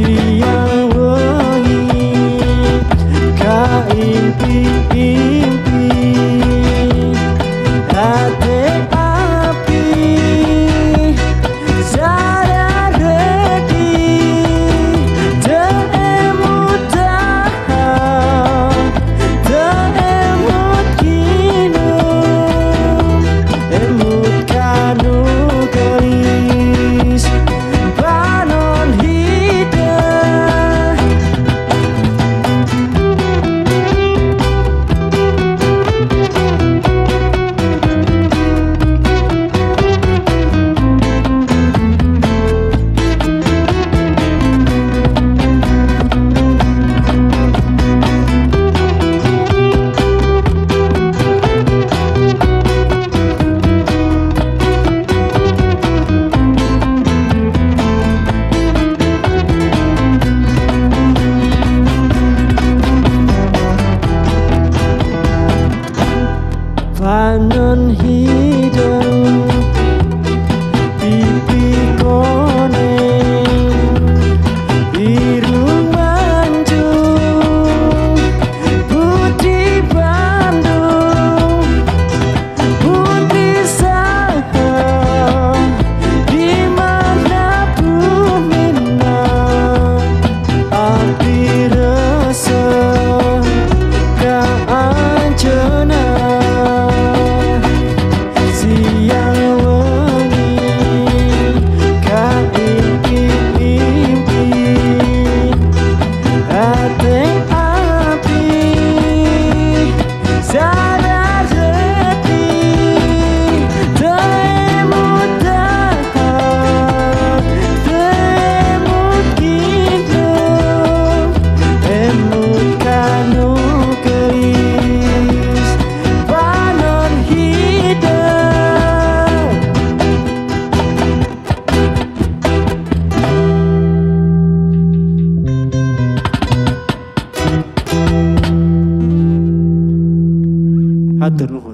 siang wengi kaimpi-impi hati api saya ready teemut tahan teemut kinu emut kanu gelis banon hidup panon hidup pipi koneng irung Manjung putri Bandung putri Saha di mana pun minat api rasa keanjana siang wengi kaimpi-impi hati api sadar reti teemut tahan teemut kinu emut kanu gelis banon hidup. Hatur nuhun.